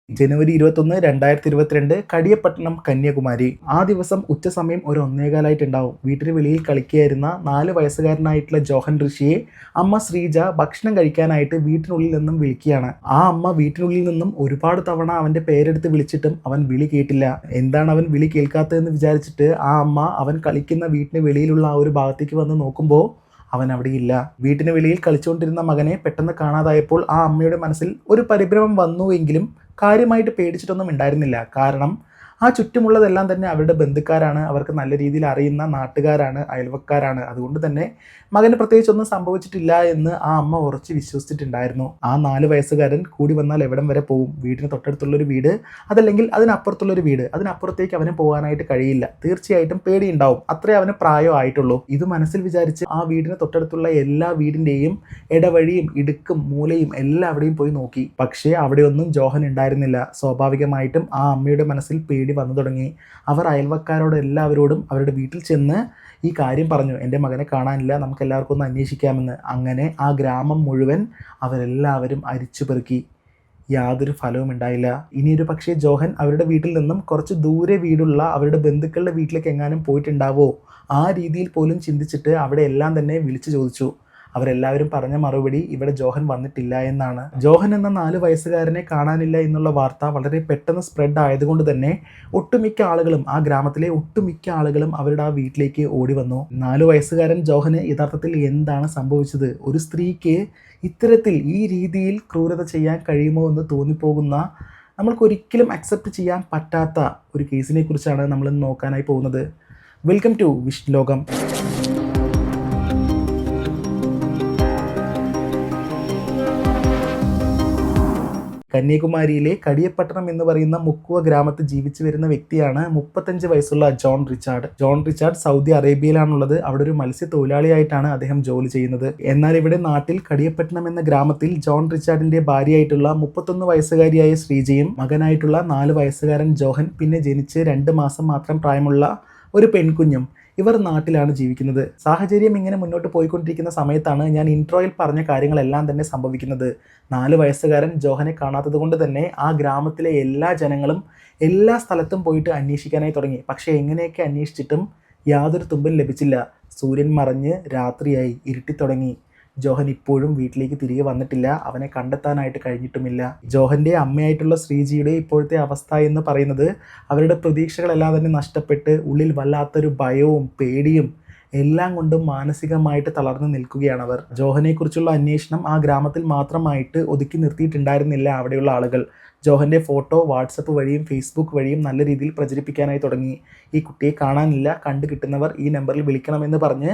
ജനുവരി 21, 2022 കടിയപ്പട്ടണം, കന്യാകുമാരി. ആ ദിവസം ഉച്ചസമയം ഒരു 1:15 വീട്ടിന് വെളിയിൽ കളിക്കുകയായിരുന്ന 4 വയസ്സുകാരനായിട്ടുള്ള ജോഹൻ ഋഷിയെ അമ്മ ശ്രീജ ഭക്ഷണം കഴിക്കാനായിട്ട് വീട്ടിനുള്ളിൽ നിന്നും വിളിക്കുകയാണ്. ആ അമ്മ വീട്ടിനുള്ളിൽ നിന്നും ഒരുപാട് തവണ അവൻ്റെ പേരെടുത്ത് വിളിച്ചിട്ടും അവൻ വിളി കേട്ടില്ല. എന്താണ് അവൻ വിളി കേൾക്കാത്തതെന്ന് വിചാരിച്ചിട്ട് ആ അമ്മ അവൻ കളിക്കുന്ന വീട്ടിന് വെളിയിലുള്ള ആ ഒരു ഭാഗത്തേക്ക് വന്ന് നോക്കുമ്പോൾ അവൻ അവിടെയില്ല. വീട്ടിന് വെളിയിൽ കളിച്ചുകൊണ്ടിരുന്ന മകനെ പെട്ടെന്ന് കാണാതായപ്പോൾ ആ അമ്മയുടെ മനസ്സിൽ ഒരു പരിഭ്രമം വന്നുവെങ്കിലും കാര്യമായിട്ട് പേടിച്ചിട്ടൊന്നും ഉണ്ടായിരുന്നില്ല. കാരണം ആ ചുറ്റുമുള്ളതെല്ലാം തന്നെ അവരുടെ ബന്ധുക്കാരാണ്, അവർക്ക് നല്ല രീതിയിൽ അറിയുന്ന നാട്ടുകാരാണ്, അയൽവക്കാരാണ്. അതുകൊണ്ട് തന്നെ മകന് പ്രത്യേകിച്ചൊന്നും സംഭവിച്ചിട്ടില്ല എന്ന് ആ അമ്മ ഉറച്ച് വിശ്വസിച്ചിട്ടുണ്ടായിരുന്നു. ആ 4 വയസ്സുകാരൻ കൂടി വന്നാൽ എവിടം വരെ പോകും? വീടിന് തൊട്ടടുത്തുള്ളൊരു വീട്, അതല്ലെങ്കിൽ അതിനപ്പുറത്തുള്ളൊരു വീട്, അതിനപ്പുറത്തേക്ക് അവന് പോകാനായിട്ട് കഴിയില്ല. തീർച്ചയായിട്ടും പേടിയുണ്ടാവും. അത്രേ അവന് പ്രായമായിട്ടുള്ളൂ. ഇത് മനസ്സിൽ വിചാരിച്ച് ആ വീടിന് തൊട്ടടുത്തുള്ള എല്ലാ വീടിൻ്റെയും ഇടവഴിയും ഇടുക്കും മൂലയും എല്ലാവിടെയും പോയി നോക്കി. പക്ഷേ അവിടെയൊന്നും ജോഹൻ ഉണ്ടായിരുന്നില്ല. സ്വാഭാവികമായിട്ടും ആ അമ്മയുടെ മനസ്സിൽ പേടി വന്നു തുടങ്ങി. അവർ അയൽവക്കാരോട് എല്ലാവരോടും അവരുടെ വീട്ടിൽ ചെന്ന് ഈ കാര്യം പറഞ്ഞു, എൻ്റെ മകനെ കാണാനില്ല, നമുക്ക് എല്ലാവർക്കും ഒന്ന് അന്വേഷിക്കാമെന്ന്. അങ്ങനെ ആ ഗ്രാമം മുഴുവൻ അവരെല്ലാവരും അരിച്ചു പെറുക്കി. യാതൊരു ഫലവും ഉണ്ടായില്ല. ഇനിയൊരു പക്ഷേ ജോഹൻ അവരുടെ വീട്ടിൽ നിന്നും കുറച്ച് ദൂരെ വീടുള്ള അവരുടെ ബന്ധുക്കളുടെ വീട്ടിലേക്ക് എങ്ങാനും പോയിട്ടുണ്ടാവോ, ആ രീതിയിൽ പോലും ചിന്തിച്ചിട്ട് അവിടെ എല്ലാം തന്നെ വിളിച്ചു ചോദിച്ചു. അവരെല്ലാവരും പറഞ്ഞ മറുപടി ഇവിടെ ജോഹൻ വന്നിട്ടില്ല എന്നാണ്. ജോഹൻ എന്ന 4 വയസ്സുകാരനെ കാണാനില്ല എന്നുള്ള വാർത്ത വളരെ പെട്ടെന്ന് സ്പ്രെഡ് ആയതുകൊണ്ട് തന്നെ ഒട്ടുമിക്ക ആളുകളും, ആ ഗ്രാമത്തിലെ ഒട്ടുമിക്ക ആളുകളും അവരുടെ ആ വീട്ടിലേക്ക് ഓടി വന്നു. 4 വയസ്സുകാരൻ ജോഹന് യഥാർത്ഥത്തിൽ എന്താണ് സംഭവിച്ചത്? ഒരു സ്ത്രീക്ക് ഇത്തരത്തിൽ ഈ രീതിയിൽ ക്രൂരത ചെയ്യാൻ കഴിയുമോ എന്ന് തോന്നിപ്പോകുന്ന, നമ്മൾക്കൊരിക്കലും അക്സെപ്റ്റ് ചെയ്യാൻ പറ്റാത്ത ഒരു കേസിനെ കുറിച്ചാണ് നമ്മൾ നോക്കാനായി പോകുന്നത്. വെൽക്കം ടു വിഷ് ലോകം. കന്യാകുമാരിയിലെ കടിയപ്പട്ടണം എന്ന് പറയുന്ന മുക്കുവ ഗ്രാമത്തിൽ ജീവിച്ചു വരുന്ന വ്യക്തിയാണ് 35 വയസ്സുള്ള John Richard. John Richard Saudi അറേബ്യയിലാണുള്ളത്. അവിടെ ഒരു മത്സ്യത്തൊഴിലാളിയായിട്ടാണ് അദ്ദേഹം ജോലി ചെയ്യുന്നത്. എന്നാൽ ഇവിടെ നാട്ടിൽ കടിയപ്പട്ടണം എന്ന ഗ്രാമത്തിൽ ജോൺ റിച്ചാർഡിന്റെ ഭാര്യയായിട്ടുള്ള 31 വയസ്സുകാരിയായ ശ്രീജയും മകനായിട്ടുള്ള 4 വയസ്സുകാരൻ ജോഹൻ, പിന്നെ ജനിച്ച് 2 മാസം മാത്രം പ്രായമുള്ള ഒരു പെൺകുഞ്ഞും, ഇവർ നാട്ടിലാണ് ജീവിക്കുന്നത്. സാഹചര്യം ഇങ്ങനെ മുന്നോട്ട് പോയിക്കൊണ്ടിരിക്കുന്ന സമയത്താണ് ഞാൻ ഇൻട്രോയിൽ പറഞ്ഞ കാര്യങ്ങളെല്ലാം തന്നെ സംഭവിക്കുന്നത്. 4 വയസ്സുകാരൻ ജോഹനെ കാണാത്തത് കൊണ്ട് തന്നെ ആ ഗ്രാമത്തിലെ എല്ലാ ജനങ്ങളും എല്ലാ സ്ഥലത്തും പോയിട്ട് അന്വേഷിക്കാനായി തുടങ്ങി. പക്ഷേ എങ്ങനെയൊക്കെ അന്വേഷിച്ചിട്ടും യാതൊരു തുമ്പും ലഭിച്ചില്ല. സൂര്യൻ മറഞ്ഞ് രാത്രിയായി, ഇരുട്ടിത്തുടങ്ങി. ജോഹൻ ഇപ്പോഴും വീട്ടിലേക്ക് തിരികെ വന്നിട്ടില്ല. അവനെ കണ്ടെത്താനായിട്ട് കഴിഞ്ഞിട്ടുമില്ല. ജോഹൻ്റെ അമ്മയായിട്ടുള്ള ശ്രീജിയുടെ ഇപ്പോഴത്തെ അവസ്ഥ എന്ന് പറയുന്നത്, അവരുടെ പ്രതീക്ഷകളെല്ലാം തന്നെ നഷ്ടപ്പെട്ട് ഉള്ളിൽ വല്ലാത്തൊരു ഭയവും പേടിയും എല്ലാം കൊണ്ടും മാനസികമായിട്ട് തളർന്നു നിൽക്കുകയാണവർ. ജോഹനെക്കുറിച്ചുള്ള അന്വേഷണം ആ ഗ്രാമത്തിൽ മാത്രമായിട്ട് ഒതുക്കി നിർത്തിയിട്ടുണ്ടായിരുന്നില്ല അവിടെയുള്ള ആളുകൾ. ജോഹൻ്റെ ഫോട്ടോ വാട്സപ്പ് വഴിയും ഫേസ്ബുക്ക് വഴിയും നല്ല രീതിയിൽ പ്രചരിപ്പിക്കാനായി തുടങ്ങി. ഈ കുട്ടിയെ കാണാനില്ല, കണ്ടു കിട്ടുന്നവർ ഈ നമ്പറിൽ വിളിക്കണമെന്ന് പറഞ്ഞ്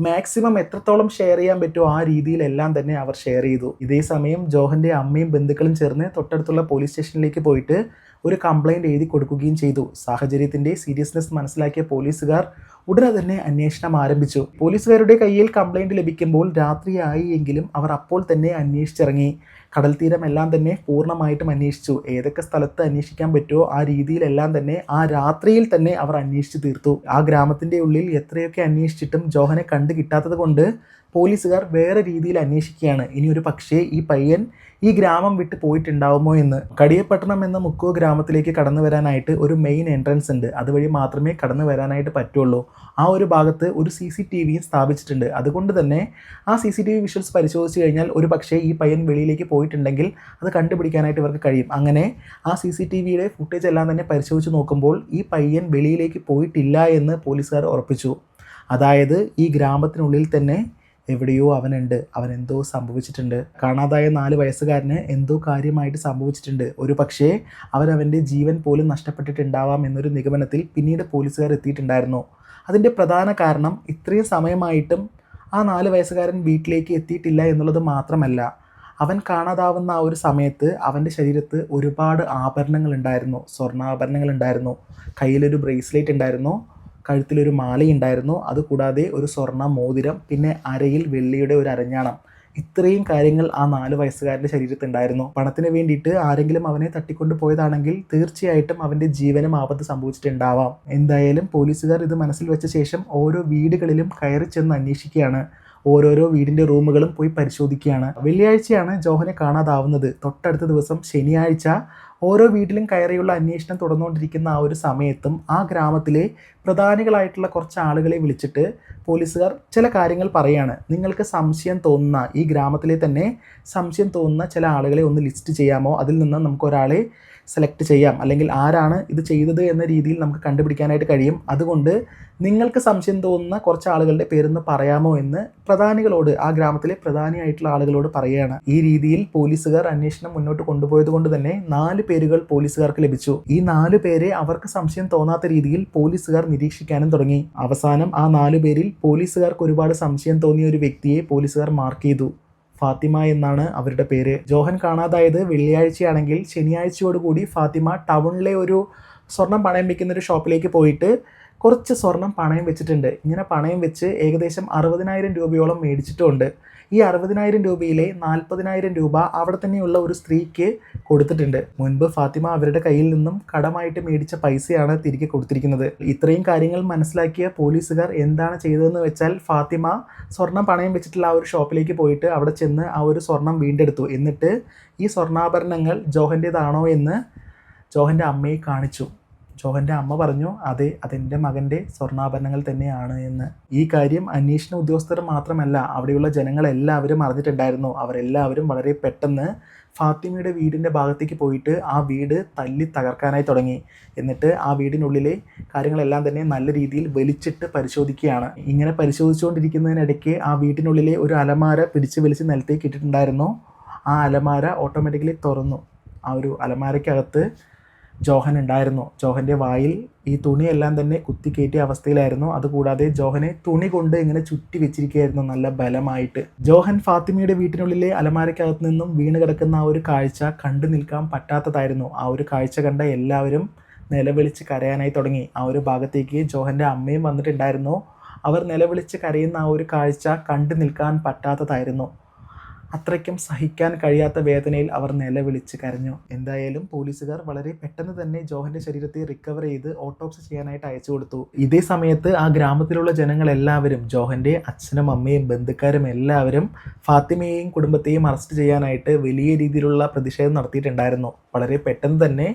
മാക്സിമം എത്രത്തോളം ഷെയർ ചെയ്യാൻ പറ്റുമോ ആ രീതിയിലെല്ലാം തന്നെ അവർ ഷെയർ ചെയ്തു. ഇതേ സമയം ജോഹൻ്റെ അമ്മയും ബന്ധുക്കളും ചേർന്ന് തൊട്ടടുത്തുള്ള പോലീസ് സ്റ്റേഷനിലേക്ക് പോയിട്ട് ഒരു കംപ്ലൈൻറ്റ് എഴുതി കൊടുക്കുകയും ചെയ്തു. സാഹചര്യത്തിൻ്റെ സീരിയസ്നെസ് മനസ്സിലാക്കിയ പോലീസുകാർ ഉടനെ തന്നെ അന്വേഷണം ആരംഭിച്ചു. പോലീസുകാരുടെ കയ്യിൽ കംപ്ലൈൻറ്റ് ലഭിക്കുമ്പോൾ രാത്രിയായി എങ്കിലും അവർ അപ്പോൾ തന്നെ അന്വേഷിച്ചിറങ്ങി. കടൽ തീരമെല്ലാം തന്നെ പൂർണ്ണമായിട്ടും അന്വേഷിച്ചു. ഏതൊക്കെ സ്ഥലത്ത് അന്വേഷിക്കാൻ പറ്റുമോ ആ രീതിയിലെല്ലാം തന്നെ ആ രാത്രിയിൽ തന്നെ അവർ അന്വേഷിച്ച് തീർത്തു. ആ ഗ്രാമത്തിൻ്റെ ഉള്ളിൽ എത്രയൊക്കെ അന്വേഷിച്ചിട്ടും ജോഹനെ കണ്ടു കിട്ടാത്തത് കൊണ്ട് പോലീസുകാർ വേറെ രീതിയിൽ അന്വേഷിക്കുകയാണ്. ഇനി ഒരു പക്ഷേ ഈ പയ്യൻ ഈ ഗ്രാമം വിട്ട് പോയിട്ടുണ്ടാവുമോ എന്ന്. കടിയപ്പട്ടണം എന്ന മുക്കുവ ഗ്രാമത്തിലേക്ക് കടന്നു വരാനായിട്ട് ഒരു മെയിൻ എൻട്രൻസ് ഉണ്ട്. അതുവഴി മാത്രമേ കടന്നു വരാനായിട്ട് പറ്റുള്ളൂ. ആ ഒരു ഭാഗത്ത് ഒരു CCTV സ്ഥാപിച്ചിട്ടുണ്ട്. അതുകൊണ്ട് തന്നെ ആ CCTV വിഷ്വൽസ് പരിശോധിച്ച് കഴിഞ്ഞാൽ ഒരു പക്ഷേ ഈ പയ്യൻ വെളിയിലേക്ക് പോയിട്ടുണ്ടെങ്കിൽ അത് കണ്ടുപിടിക്കാനായിട്ട് ഇവർക്ക് കഴിയും. അങ്ങനെ ആ CCTVയുടെ ഫുട്ടേജ് എല്ലാം തന്നെ പരിശോധിച്ച് നോക്കുമ്പോൾ ഈ പയ്യൻ വെളിയിലേക്ക് പോയിട്ടില്ല എന്ന് പോലീസുകാർ ഉറപ്പിച്ചു. അതായത് ഈ ഗ്രാമത്തിനുള്ളിൽ തന്നെ എവിടെയോ അവനുണ്ട്, അവൻ എന്തോ സംഭവിച്ചിട്ടുണ്ട്. കാണാതായ 4 വയസ്സുകാരന് എന്തോ കാര്യമായിട്ട് സംഭവിച്ചിട്ടുണ്ട്. ഒരു പക്ഷേ അവൻ്റെ ജീവൻ പോലും നഷ്ടപ്പെട്ടിട്ടുണ്ടാവാം എന്നൊരു നിഗമനത്തിൽ പിന്നീട് പോലീസുകാർ എത്തിയിട്ടുണ്ടായിരുന്നു. അതിൻ്റെ പ്രധാന കാരണം ഇത്രയും സമയമായിട്ടും ആ 4 വയസ്സുകാരൻ വീട്ടിലേക്ക് എത്തിയിട്ടില്ല എന്നുള്ളത് മാത്രമല്ല, അവൻ കാണാതാവുന്ന ആ ഒരു സമയത്ത് അവൻ്റെ ശരീരത്ത് ഒരുപാട് ആഭരണങ്ങൾ ഉണ്ടായിരുന്നു, സ്വർണ്ണാഭരണങ്ങൾ ഉണ്ടായിരുന്നു. കയ്യിലൊരു ബ്രേസ്ലെറ്റ് ഉണ്ടായിരുന്നു, കഴുത്തിലൊരു മാലയുണ്ടായിരുന്നു, അതുകൂടാതെ ഒരു സ്വർണ്ണ മോതിരം, പിന്നെ അരയിൽ വെള്ളിയുടെ ഒരു അരഞ്ഞാണം. ഇത്രയും കാര്യങ്ങൾ ആ 4 വയസ്സുകാരൻ്റെ ശരീരത്തുണ്ടായിരുന്നു. പണത്തിന് വേണ്ടിയിട്ട് ആരെങ്കിലും അവനെ തട്ടിക്കൊണ്ട് പോയതാണെങ്കിൽ തീർച്ചയായിട്ടും അവൻ്റെ ജീവനും ആപത്ത് സംഭവിച്ചിട്ടുണ്ടാവാം. എന്തായാലും പോലീസുകാർ ഇത് മനസ്സിൽ വെച്ച ശേഷം ഓരോ വീടുകളിലും കയറി ചെന്ന് അന്വേഷിക്കുകയാണ്. ഓരോരോ വീടിൻ്റെ റൂമുകളും പോയി പരിശോധിക്കുകയാണ്. വെള്ളിയാഴ്ചയാണ് ജോഹനെ കാണാതാവുന്നത്. തൊട്ടടുത്ത ദിവസം ശനിയാഴ്ച ഓരോ വീട്ടിലും കയറിയുള്ള അന്വേഷണം തുടർന്നുകൊണ്ടിരിക്കുന്ന ആ ഒരു സമയത്തും ആ ഗ്രാമത്തിലെ പ്രധാനികളായിട്ടുള്ള കുറച്ച് ആളുകളെ വിളിച്ചിട്ട് പോലീസുകാർ ചില കാര്യങ്ങൾ പറയാണ്. നിങ്ങൾക്ക് സംശയം തോന്നുന്ന, ഈ ഗ്രാമത്തിലെ തന്നെ സംശയം തോന്നുന്ന ചില ആളുകളെ ഒന്ന് ലിസ്റ്റ് ചെയ്യാമോ? അതിൽ നിന്ന് നമുക്ക് ഒരാളെ സെലക്ട് ചെയ്യാം, അല്ലെങ്കിൽ ആരാണ് ഇത് ചെയ്തത് എന്ന രീതിയിൽ നമുക്ക് കണ്ടുപിടിക്കാനായിട്ട് കഴിയും. അതുകൊണ്ട് നിങ്ങൾക്ക് സംശയം തോന്നുന്ന കുറച്ച് ആളുകളുടെ പേരൊന്ന് പറയാമോ എന്ന് പ്രധാനികളോട്, ആ ഗ്രാമത്തിലെ പ്രധാനിയായിട്ടുള്ള ആളുകളോട് പറയുകയാണ്. ഈ രീതിയിൽ പോലീസുകാർ അന്വേഷണം മുന്നോട്ട് കൊണ്ടുപോയത് കൊണ്ട് തന്നെ 4 പേരുകൾ പോലീസുകാർക്ക് ലഭിച്ചു. ഈ 4 പേരെ അവർക്ക് സംശയം തോന്നാത്ത രീതിയിൽ പോലീസുകാർ നിരീക്ഷിക്കാനും തുടങ്ങി. അവസാനം ആ 4 പേരിൽ പോലീസുകാർക്ക് ഒരുപാട് സംശയം തോന്നിയ ഒരു വ്യക്തിയെ പോലീസുകാർ മാർക്ക് ചെയ്തു. ഫാത്തിമ എന്നാണ് അവരുടെ പേര്. ജോഹൻ കാണാതായത് വെള്ളിയാഴ്ചയാണെങ്കിൽ ശനിയാഴ്ചയോടുകൂടി ഫാത്തിമ ടൗണിലെ ഒരു സ്വർണം പണയം വെക്കുന്ന ഒരു ഷോപ്പിലേക്ക് പോയിട്ട് കുറച്ച് സ്വർണം പണയം വെച്ചിട്ടുണ്ട്. ഇങ്ങനെ പണയം വെച്ച് ഏകദേശം 60,000 രൂപയോളം മേടിച്ചിട്ടുമുണ്ട്. ഈ 60,000 രൂപയിലെ 40,000 രൂപ അവിടെ തന്നെയുള്ള ഒരു സ്ത്രീക്ക് കൊടുത്തിട്ടുണ്ട്. മുൻപ് ഫാത്തിമ അവരുടെ കയ്യിൽ നിന്നും കടമായിട്ട് മേടിച്ച പൈസയാണ് തിരികെ കൊടുത്തിരിക്കുന്നത്. ഇത്രയും കാര്യങ്ങൾ മനസ്സിലാക്കിയ പോലീസുകാർ എന്താണ് ചെയ്തതെന്ന് വെച്ചാൽ, ഫാത്തിമ സ്വർണം പണയം വെച്ചിട്ടുള്ള ആ ഒരു ഷോപ്പിലേക്ക് പോയിട്ട് അവിടെ ചെന്ന് ആ ഒരു സ്വർണം വീണ്ടെടുത്തു. എന്നിട്ട് ഈ സ്വർണ്ണാഭരണങ്ങൾ ജോഹൻ്റേതാണോ എന്ന് ജോഹൻ്റെ അമ്മയെ കാണിച്ചു. ജോഹൻ്റെ അമ്മ പറഞ്ഞു, അതെ, അതെൻ്റെ മകൻ്റെ സ്വർണ്ണാഭരണങ്ങൾ തന്നെയാണ് എന്ന്. ഈ കാര്യം അന്വേഷണ ഉദ്യോഗസ്ഥർ മാത്രമല്ല, അവിടെയുള്ള ജനങ്ങളെല്ലാവരും അറിഞ്ഞിട്ടുണ്ടായിരുന്നു. അവരെല്ലാവരും വളരെ പെട്ടെന്ന് ഫാത്തിമയുടെ വീടിൻ്റെ ഭാഗത്തേക്ക് പോയിട്ട് ആ വീട് തല്ലി തകർക്കാനായി തുടങ്ങി. എന്നിട്ട് ആ വീടിനുള്ളിലെ കാര്യങ്ങളെല്ലാം തന്നെ നല്ല രീതിയിൽ വലിച്ചിട്ട് പരിശോധിക്കുകയാണ്. ഇങ്ങനെ പരിശോധിച്ചുകൊണ്ടിരിക്കുന്നതിനിടയ്ക്ക് ആ വീട്ടിനുള്ളിലെ ഒരു അലമാര പിടിച്ച് വലിച്ച് നിലത്തേക്ക് ഇട്ടിട്ടുണ്ടായിരുന്നു. ആ അലമാര ഓട്ടോമാറ്റിക്കലി തുറന്നു. ആ ഒരു അലമാരയ്ക്കകത്ത് ജോഹൻ ഉണ്ടായിരുന്നു. ജോഹൻ്റെ വായിൽ ഈ തുണിയെല്ലാം തന്നെ കുത്തിക്കയറ്റിയ അവസ്ഥയിലായിരുന്നു. അതുകൂടാതെ ജോഹനെ തുണി കൊണ്ട് ഇങ്ങനെ ചുറ്റി വെച്ചിരിക്കുകയായിരുന്നു നല്ല ബലമായിട്ട്. ജോഹൻ ഫാത്തിമയുടെ വീട്ടിനുള്ളിലെ അലമാരയ്ക്കകത്ത് നിന്നും വീണ് കിടക്കുന്ന ആ ഒരു കാഴ്ച കണ്ടു നിൽക്കാൻ പറ്റാത്തതായിരുന്നു. ആ ഒരു കാഴ്ച കണ്ട എല്ലാവരും നിലവിളിച്ച് കരയാനായി തുടങ്ങി. ആ ഒരു ഭാഗത്തേക്ക് ജോഹൻ്റെ അമ്മയും വന്നിട്ടുണ്ടായിരുന്നു. അവർ നിലവിളിച്ച് കരയുന്ന ആ ഒരു കാഴ്ച കണ്ടു നിൽക്കാൻ പറ്റാത്തതായിരുന്നു. അത്രയ്ക്കും സഹിക്കാൻ കഴിയാത്ത വേദനയിൽ അവർ നിലവിളിച്ച് കരഞ്ഞു. എന്തായാലും പോലീസുകാർ വളരെ പെട്ടെന്ന് തന്നെ ജോഹൻ്റെ ശരീരത്തെ റിക്കവർ ചെയ്ത് ഓട്ടോപ്സി ചെയ്യാനായിട്ട് അയച്ചു കൊടുത്തു. ഇതേ സമയത്ത് ആ ഗ്രാമത്തിലുള്ള ജനങ്ങളെല്ലാവരും, ജോഹൻ്റെ അച്ഛനും അമ്മയും ബന്ധുക്കാരും എല്ലാവരും ഫാത്തിമയെയും കുടുംബത്തെയും അറസ്റ്റ് ചെയ്യാനായിട്ട് വലിയ രീതിയിലുള്ള പ്രതിഷേധം നടത്തിയിട്ടുണ്ടായിരുന്നു. വളരെ പെട്ടെന്ന് തന്നെ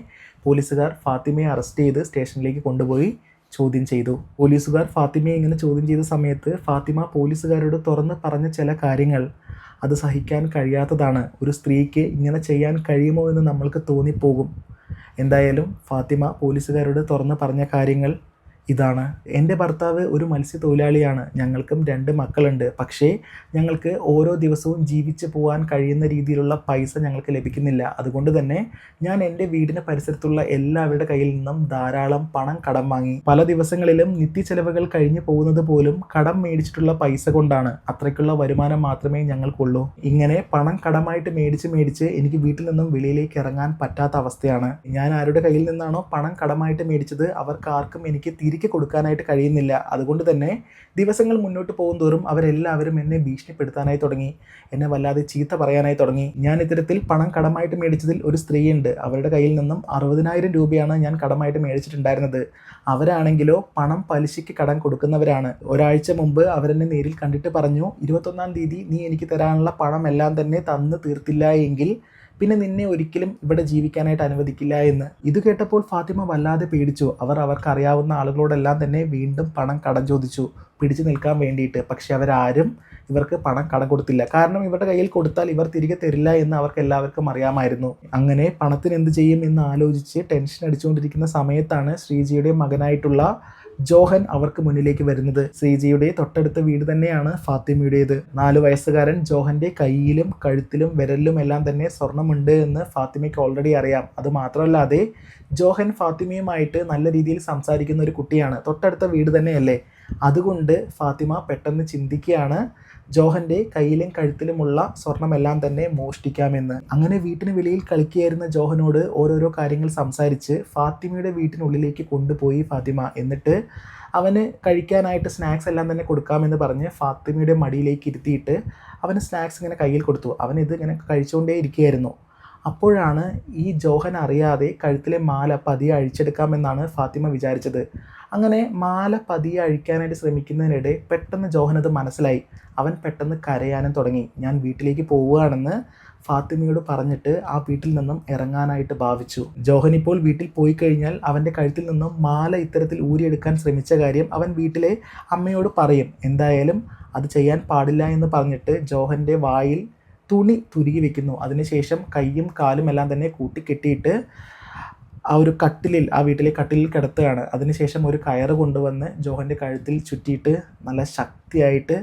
പോലീസുകാർ ഫാത്തിമയെ അറസ്റ്റ് ചെയ്ത് സ്റ്റേഷനിലേക്ക് കൊണ്ടുപോയി ചോദ്യം ചെയ്തു. പോലീസുകാർ ഫാത്തിമയെ ഇങ്ങനെ ചോദ്യം ചെയ്ത സമയത്ത് ഫാത്തിമ പോലീസുകാരോട് തുറന്ന് പറഞ്ഞ ചില കാര്യങ്ങൾ അത് സഹിക്കാൻ കഴിയാത്തതാണ്. ഒരു സ്ത്രീക്ക് ഇങ്ങനെ ചെയ്യാൻ കഴിയുമോ എന്ന് നമ്മൾക്ക് തോന്നിപ്പോകും. എന്തായാലും ഫാത്തിമ പോലീസുകാരോട് തുറന്ന് പറഞ്ഞ കാര്യങ്ങൾ ഇതാണ്. എൻ്റെ ഭർത്താവ് ഒരു മത്സ്യത്തൊഴിലാളിയാണ്. ഞങ്ങൾക്കും 2 മക്കളുണ്ട്. പക്ഷേ ഞങ്ങൾക്ക് ഓരോ ദിവസവും ജീവിച്ച് പോകാൻ കഴിയുന്ന രീതിയിലുള്ള പൈസ ഞങ്ങൾക്ക് ലഭിക്കുന്നില്ല. അതുകൊണ്ട് തന്നെ ഞാൻ എൻ്റെ വീടിന് പരിസരത്തുള്ള എല്ലാവരുടെ കയ്യിൽ നിന്നും ധാരാളം പണം കടം വാങ്ങി. പല ദിവസങ്ങളിലും നിത്യച്ചെലവുകൾ കഴിഞ്ഞു പോകുന്നത് പോലും കടം മേടിച്ചിട്ടുള്ള പൈസ കൊണ്ടാണ്. അത്രയ്ക്കുള്ള വരുമാനം മാത്രമേ ഞങ്ങൾക്കുള്ളൂ. ഇങ്ങനെ പണം കടമായിട്ട് മേടിച്ച് എനിക്ക് വീട്ടിൽ നിന്നും വെളിയിലേക്ക് ഇറങ്ങാൻ പറ്റാത്ത അവസ്ഥയാണ്. ഞാൻ ആരുടെ കയ്യിൽ നിന്നാണോ പണം കടമായിട്ട് മേടിച്ചത് അവർക്ക് ആർക്കും എനിക്ക് തിരികെ കൊടുക്കാനായിട്ട് കഴിയുന്നില്ല. അതുകൊണ്ട് തന്നെ ദിവസങ്ങൾ മുന്നോട്ട് പോകുന്തോറും അവരെല്ലാവരും എന്നെ ഭീഷണിപ്പെടുത്താനായി തുടങ്ങി. എന്നെ വല്ലാതെ ചീത്ത പറയാനായി തുടങ്ങി. ഞാൻ ഇത്തരത്തിൽ പണം കടമായിട്ട് മേടിച്ചതിൽ ഒരു സ്ത്രീയുണ്ട്. അവരുടെ കയ്യിൽ നിന്നും 60,000 രൂപയാണ് ഞാൻ കടമായിട്ട് മേടിച്ചിട്ടുണ്ടായിരുന്നത്. അവരാണെങ്കിലോ പണം പലിശയ്ക്ക് കടം കൊടുക്കുന്നവരാണ്. ഒരാഴ്ച മുമ്പ് അവരെന്നെ നേരിൽ കണ്ടിട്ട് പറഞ്ഞു, 21-ാം തീയതി നീ എനിക്ക് തരാനുള്ള പണം എല്ലാം തന്നെ തന്നു തീർത്തില്ല എങ്കിൽ പിന്നെ നിന്നെ ഒരിക്കലും ഇവിടെ ജീവിക്കാനായിട്ട് അനുവദിക്കില്ല എന്ന്. ഇത് കേട്ടപ്പോൾ ഫാത്തിമ വല്ലാതെ പേടിച്ചു. അവർക്ക് അറിയാവുന്ന ആളുകളോടെല്ലാം തന്നെ വീണ്ടും പണം കടം ചോദിച്ചു പിടിച്ചു നിൽക്കാൻ വേണ്ടിയിട്ട്. പക്ഷെ അവരാരും ഇവർക്ക് പണം കടം കൊടുത്തില്ല. കാരണം ഇവരുടെ കയ്യിൽ കൊടുത്താൽ ഇവർ തിരികെ തരില്ല എന്ന് അവർക്ക് എല്ലാവർക്കും അറിയാമായിരുന്നു. അങ്ങനെ പണത്തിന് എന്ത് ചെയ്യും എന്ന് ആലോചിച്ച് ടെൻഷൻ അടിച്ചുകൊണ്ടിരിക്കുന്ന സമയത്താണ് ശ്രീജിയുടെ മകനായിട്ടുള്ള ജോഹൻ അവർക്ക് മുന്നിലേക്ക് വരുന്നത്. ശ്രീജിയുടെ തൊട്ടടുത്ത വീട് തന്നെയാണ് ഫാത്തിമയുടേത്. 4 വയസ്സുകാരൻ ജോഹൻ്റെ കയ്യിലും കഴുത്തിലും വിരലിലും എല്ലാം തന്നെ സ്വർണ്ണമുണ്ട് എന്ന് ഫാത്തിമയ്ക്ക് ഓൾറെഡി അറിയാം. അതുമാത്രമല്ലാതെ ജോഹൻ ഫാത്തിമയുമായിട്ട് നല്ല രീതിയിൽ സംസാരിക്കുന്ന ഒരു കുട്ടിയാണ്. തൊട്ടടുത്ത വീട് തന്നെയല്ലേ. അതുകൊണ്ട് ഫാത്തിമ പെട്ടെന്ന് ചിന്തിക്കുകയാണ്, ജോഹൻ്റെ കയ്യിലും കഴുത്തിലുമുള്ള സ്വർണമെല്ലാം തന്നെ മോഷ്ടിക്കാമെന്ന്. അങ്ങനെ വീട്ടിന് വെളിയിൽ കളിക്കുകയായിരുന്ന ജോഹനോട് ഓരോരോ കാര്യങ്ങൾ സംസാരിച്ച് ഫാത്തിമയുടെ വീട്ടിനുള്ളിലേക്ക് കൊണ്ടുപോയി ഫാത്തിമ. എന്നിട്ട് അവന് കഴിക്കാനായിട്ട് സ്നാക്സ് എല്ലാം തന്നെ കൊടുക്കാമെന്ന് പറഞ്ഞ് ഫാത്തിമയുടെ മടിയിലേക്ക് ഇരുത്തിയിട്ട് അവന് സ്നാക്സ് ഇങ്ങനെ കയ്യിൽ കൊടുത്തു. അവനിത് ഇങ്ങനെ കഴിച്ചുകൊണ്ടേ ഇരിക്കുകയായിരുന്നു. അപ്പോഴാണ് ഈ ജോഹൻ അറിയാതെ കഴുത്തിലെ മാല പതിയെ അഴിച്ചെടുക്കാമെന്നാണ് ഫാത്തിമ വിചാരിച്ചത്. അങ്ങനെ മാല പതിയെ അഴിക്കാനായിട്ട് ശ്രമിക്കുന്നതിനിടെ പെട്ടെന്ന് ജോഹൻ അത് മനസ്സിലായി. അവൻ പെട്ടെന്ന് കരയാനും തുടങ്ങി. ഞാൻ വീട്ടിലേക്ക് പോവുകയാണെന്ന് ഫാത്തിമയോട് പറഞ്ഞിട്ട് ആ വീട്ടിൽ നിന്നും ഇറങ്ങാനായിട്ട് ഭാവിച്ചു. ജോഹൻ ഇപ്പോൾ വീട്ടിൽ പോയി കഴിഞ്ഞാൽ അവൻ്റെ കഴുത്തിൽ നിന്നും മാല ഇത്തരത്തിൽ ഊരിയെടുക്കാൻ ശ്രമിച്ച കാര്യം അവൻ വീട്ടിലെ അമ്മയോട് പറയും. എന്തായാലും അത് ചെയ്യാൻ പാടില്ല എന്ന് പറഞ്ഞിട്ട് ജോഹൻ്റെ വായിൽ തുണി തുരുകി വെക്കുന്നു. അതിനുശേഷം കൈയും കാലും എല്ലാം തന്നെ കൂട്ടിക്കെട്ടിയിട്ട് ആ ഒരു കട്ടിലിൽ, ആ വീട്ടിലെ കട്ടിലിൽ കിടത്തുകയാണ്. അതിനുശേഷം ഒരു കയറ് കൊണ്ടുവന്ന് ജോഹൻ്റെ കഴുത്തിൽ ചുറ്റിയിട്ട് നല്ല ശക്തിയായിട്ട്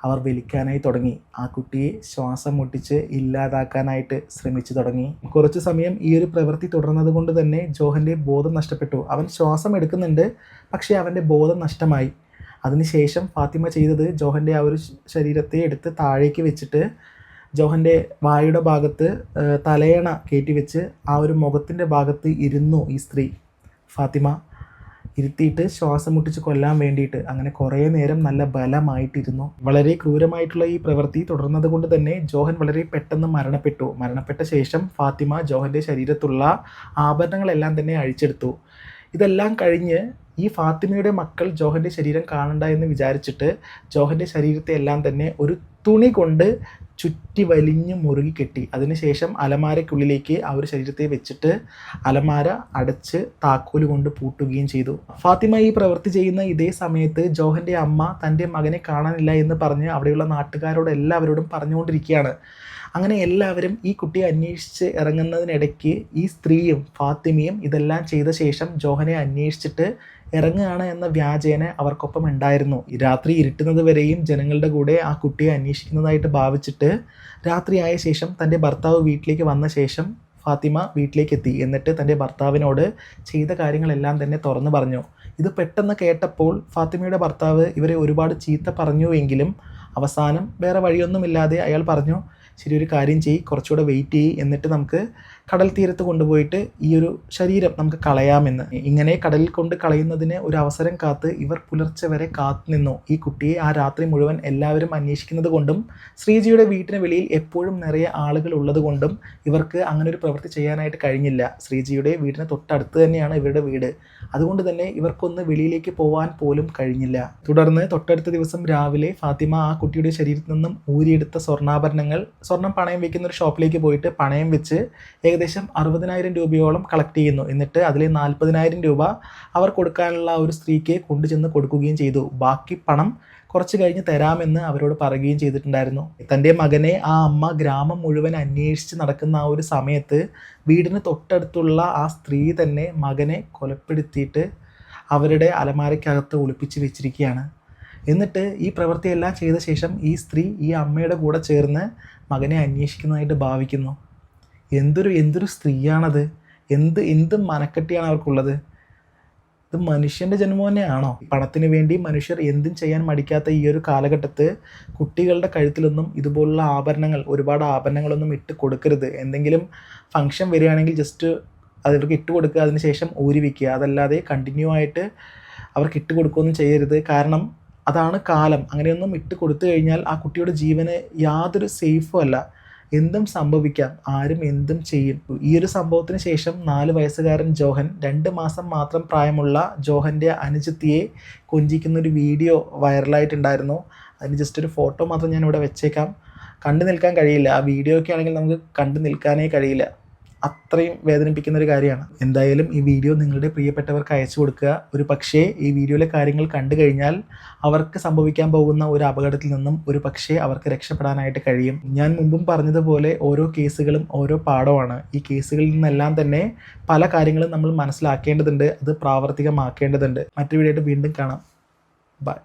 അവർ വലിക്കാനായി തുടങ്ങി. ആ കുട്ടിയെ ശ്വാസം മുട്ടിച്ച് ഇല്ലാതാക്കാനായിട്ട് ശ്രമിച്ചു തുടങ്ങി. കുറച്ചു സമയം ഈ ഒരു പ്രവൃത്തി തുടർന്നത് കൊണ്ട് തന്നെ ജോഹൻ്റെ ബോധം നഷ്ടപ്പെട്ടു. അവൻ ശ്വാസം എടുക്കുന്നുണ്ട്, പക്ഷേ അവൻ്റെ ബോധം നഷ്ടമായി. അതിനുശേഷം ഫാത്തിമ ചെയ്തത് ജോഹൻ്റെ ആ ഒരു ശരീരത്തെ എടുത്ത് താഴേക്ക് വെച്ചിട്ട് ജോഹൻ്റെ വായുടെ ഭാഗത്ത് തലയണ കയറ്റി വെച്ച് ആ ഒരു മുഖത്തിൻ്റെ ഭാഗത്ത് ഇരുന്നു ഈ സ്ത്രീ ഫാത്തിമ. ഇരുത്തിയിട്ട് ശ്വാസം മുട്ടിച്ച് കൊല്ലാൻ വേണ്ടിയിട്ട് അങ്ങനെ കുറേ നേരം നല്ല ബലമായിട്ടിരുന്നു. വളരെ ക്രൂരമായിട്ടുള്ള ഈ പ്രവൃത്തി തുടർന്നത് കൊണ്ട് തന്നെ ജോഹൻ വളരെ പെട്ടെന്ന് മരണപ്പെട്ടു. മരണപ്പെട്ട ശേഷം ഫാത്തിമ ജോഹൻ്റെ ശരീരത്തുള്ള ആഭരണങ്ങളെല്ലാം തന്നെ അഴിച്ചെടുത്തു. ഇതെല്ലാം കഴിഞ്ഞ് ഈ ഫാത്തിമയുടെ മക്കൾ ജോഹൻ്റെ ശരീരം കാണണ്ട എന്ന് വിചാരിച്ചിട്ട് ജോഹൻ്റെ ശരീരത്തെ എല്ലാം തന്നെ ഒരു തുണി കൊണ്ട് ചുറ്റി വലിഞ്ഞ് മുറുകി കെട്ടി. അതിനുശേഷം അലമാരയ്ക്കുള്ളിലേക്ക് ആ ഒരു ശരീരത്തെ വെച്ചിട്ട് അലമാര അടച്ച് താക്കോല് കൊണ്ട് പൂട്ടുകയും ചെയ്തു. ഫാത്തിമ ഈ പ്രവൃത്തി ചെയ്യുന്ന ഇതേ സമയത്ത് ജോഹൻ്റെ അമ്മ തൻ്റെ മകനെ കാണാനില്ല എന്ന് പറഞ്ഞ് അവിടെയുള്ള നാട്ടുകാരോട് എല്ലാവരോടും പറഞ്ഞുകൊണ്ടിരിക്കുകയാണ്. അങ്ങനെ എല്ലാവരും ഈ കുട്ടിയെ അന്വേഷിച്ച് ഇറങ്ങുന്നതിനിടയ്ക്ക് ഈ സ്ത്രീയും ഫാത്തിമയും ഇതെല്ലാം ചെയ്ത ശേഷം ജോഹനെ അന്വേഷിച്ചിട്ട് ഇറങ്ങുകയാണ് എന്ന വ്യാജേന അവർക്കൊപ്പം ഉണ്ടായിരുന്നു. രാത്രി ഇരുട്ടുന്നത് വരെയും ജനങ്ങളുടെ കൂടെ ആ കുട്ടിയെ അന്വേഷിക്കുന്നതായിട്ട് ഭാവിച്ചിട്ട് രാത്രിയായ ശേഷം തൻ്റെ ഭർത്താവ് വീട്ടിലേക്ക് വന്ന ശേഷം ഫാത്തിമ വീട്ടിലേക്ക് എത്തി. എന്നിട്ട് തൻ്റെ ഭർത്താവിനോട് ചെയ്ത കാര്യങ്ങളെല്ലാം തന്നെ തുറന്നു പറഞ്ഞു. ഇത് പെട്ടെന്ന് കേട്ടപ്പോൾ ഫാത്തിമയുടെ ഭർത്താവ് ഇവരെ ഒരുപാട് ചീത്ത പറഞ്ഞുവെങ്കിലും അവസാനം വേറെ വഴിയൊന്നുമില്ലാതെ അയാൾ പറഞ്ഞു, ശരി, ഒരു കാര്യം ചെയ്യ്, കുറച്ചുകൂടെ വെയിറ്റ് ചെയ്യ്, എന്നിട്ട് നമുക്ക് കടൽ തീരത്ത് കൊണ്ടുപോയിട്ട് ഈ ഒരു ശരീരം നമുക്ക് കളയാമെന്ന്. ഇങ്ങനെ കടലിൽ കൊണ്ട് കളയുന്നതിന് ഒരു അവസരം കാത്ത് ഇവർ പുലർച്ചെ വരെ കാത്തു നിന്നു. ഈ കുട്ടിയെ ആ രാത്രി മുഴുവൻ എല്ലാവരും അന്വേഷിക്കുന്നത് കൊണ്ടും ശ്രീജിയുടെ വീട്ടിന് വെളിയിൽ എപ്പോഴും നിറയെ ആളുകൾ ഉള്ളത് കൊണ്ടും ഇവർക്ക് അങ്ങനെ ഒരു പ്രവൃത്തി ചെയ്യാനായിട്ട് കഴിഞ്ഞില്ല. ശ്രീജിയുടെ വീടിന് തൊട്ടടുത്ത് തന്നെയാണ് ഇവരുടെ വീട്. അതുകൊണ്ട് തന്നെ ഇവർക്കൊന്ന് വെളിയിലേക്ക് പോകാൻ പോലും കഴിഞ്ഞില്ല. തുടർന്ന് തൊട്ടടുത്ത ദിവസം രാവിലെ ഫാത്തിമ ആ കുട്ടിയുടെ ശരീരത്തിൽ നിന്നും ഊരിയെടുത്ത സ്വർണ്ണാഭരണങ്ങൾ, സ്വർണം പണയം വെക്കുന്ന ഒരു ഷോപ്പിലേക്ക് പോയിട്ട് പണയം വെച്ച് ഏകദേശം 60,000 രൂപയോളം കളക്ട് ചെയ്യുന്നു. എന്നിട്ട് അതിൽ 40,000 രൂപ അവർ കൊടുക്കാനുള്ള ഒരു സ്ത്രീക്ക് കൊണ്ടുചെന്ന് കൊടുക്കുകയും ചെയ്തു. ബാക്കി പണം കുറച്ച് കഴിഞ്ഞ് തരാമെന്ന് അവരോട് പറയുകയും ചെയ്തിട്ടുണ്ടായിരുന്നു. തൻ്റെ മകനെ ആ അമ്മ ഗ്രാമം മുഴുവൻ അന്വേഷിച്ച് നടക്കുന്ന ആ ഒരു സമയത്ത് വീടിന് തൊട്ടടുത്തുള്ള ആ സ്ത്രീ തന്നെ മകനെ കൊലപ്പെടുത്തിയിട്ട് അവരുടെ അലമാരയ്ക്കകത്ത് ഒളിപ്പിച്ച് വെച്ചിരിക്കുകയാണ്. എന്നിട്ട് ഈ പ്രവൃത്തിയെല്ലാം ചെയ്ത ശേഷം ഈ സ്ത്രീ ഈ അമ്മയുടെ കൂടെ ചേർന്ന് മകനെ അന്വേഷിക്കുന്നതായിട്ട് ഭാവിക്കുന്നു. എന്തൊരു സ്ത്രീയാണത്! എന്ത് മനക്കെട്ടിയാണ് അവർക്കുള്ളത്! ഇത് മനുഷ്യൻ്റെ ജന്മം തന്നെയാണോ? പണത്തിന് വേണ്ടി മനുഷ്യർ എന്തും ചെയ്യാൻ മടിക്കാത്ത ഈ ഒരു കാലഘട്ടത്ത് കുട്ടികളുടെ കഴുത്തിലൊന്നും ഇതുപോലുള്ള ആഭരണങ്ങൾ, ഒരുപാട് ആഭരണങ്ങളൊന്നും ഇട്ട് കൊടുക്കരുത്. എന്തെങ്കിലും ഫംഗ്ഷൻ വരികയാണെങ്കിൽ ജസ്റ്റ് അവർക്ക് ഇട്ട് കൊടുക്കുക, അതിനുശേഷം ഊരി വയ്ക്കുക. അതല്ലാതെ കണ്ടിന്യൂ ആയിട്ട് അവർക്ക് ഇട്ട് കൊടുക്കുകയൊന്നും ചെയ്യരുത്. കാരണം അതാണ് കാലം. അങ്ങനെയൊന്നും ഇട്ട് കൊടുത്തു കഴിഞ്ഞാൽ ആ കുട്ടിയുടെ ജീവന് യാതൊരു സേഫും അല്ല. എന്തും സംഭവിക്കാം, ആരും എന്തും ചെയ്യും. ഈ ഒരു സംഭവത്തിന് ശേഷം 4 വയസ്സുകാരൻ ജോഹൻ 2 മാസം മാത്രം പ്രായമുള്ള ജോഹൻ്റെ അനുജത്തിയെ കൊഞ്ചിക്കുന്നൊരു വീഡിയോ വൈറലായിട്ടുണ്ടായിരുന്നു. അതിന് ജസ്റ്റ് ഒരു ഫോട്ടോ മാത്രം ഞാനിവിടെ വെച്ചേക്കാം. കണ്ടു നിൽക്കാൻ കഴിയില്ല. ആ വീഡിയോ ഒക്കെ ആണെങ്കിൽ നമുക്ക് കണ്ടു നിൽക്കാനേ കഴിയില്ല. അത്രയും വേദനിപ്പിക്കുന്ന ഒരു കാര്യമാണ്. എന്തായാലും ഈ വീഡിയോ നിങ്ങളുടെ പ്രിയപ്പെട്ടവർക്ക് അയച്ചു കൊടുക്കുക. ഒരു പക്ഷേ ഈ വീഡിയോയിലെ കാര്യങ്ങൾ കണ്ടു കഴിഞ്ഞാൽ അവർക്ക് സംഭവിക്കാൻ പോകുന്ന ഒരു അപകടത്തിൽ നിന്നും ഒരു പക്ഷേ അവർക്ക് രക്ഷപ്പെടാനായിട്ട് കഴിയും. ഞാൻ മുമ്പും പറഞ്ഞതുപോലെ ഓരോ കേസുകളും ഓരോ പാഠമാണ്. ഈ കേസുകളിൽ നിന്നെല്ലാം തന്നെ പല കാര്യങ്ങളും നമ്മൾ മനസ്സിലാക്കേണ്ടതുണ്ട്, അത് പ്രാവർത്തികമാക്കേണ്ടതുണ്ട്. മറ്റൊരു വീഡിയോ ആയിട്ട് വീണ്ടും കാണാം. ബൈ.